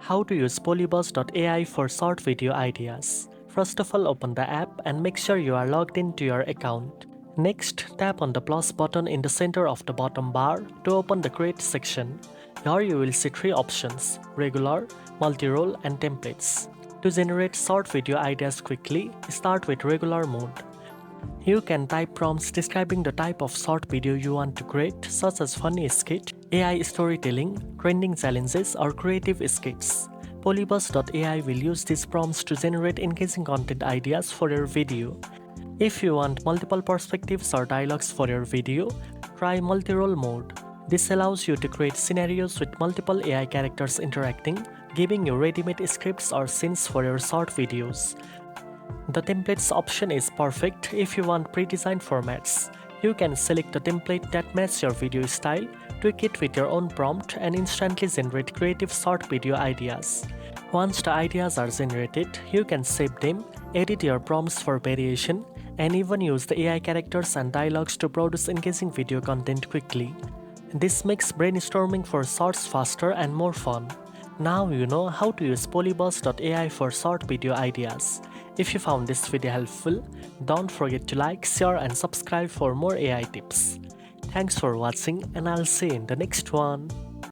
How to use Polybuzz.ai for short video ideas. First of all, open the app and make sure you are logged into your account. Next, tap on the plus button in the center of the bottom bar to open the Create section. Here you will see three options: regular, multi-role, and templates. To generate short video ideas quickly, start with regular mode. You can type prompts describing the type of short video you want to create, such as funny skit, AI storytelling, trending challenges, or creative skits. Polybuzz.ai will use these prompts to generate engaging content ideas for your video. If you want multiple perspectives or dialogues for your video, try multi-role mode. This allows you to create scenarios with multiple AI characters interacting, giving you ready-made scripts or scenes for your short videos. The templates option is perfect if you want pre-designed formats. You can select a template that matches your video style, tweak it with your own prompt, and instantly generate creative short video ideas. Once the ideas are generated, you can save them, edit your prompts for variation, and even use the AI characters and dialogues to produce engaging video content quickly. This makes brainstorming for shorts faster and more fun. Now you know how to use Polybuzz.ai for short video ideas. If you found this video helpful, don't forget to like, share, and subscribe for more AI tips. Thanks for watching, and I'll see you in the next one.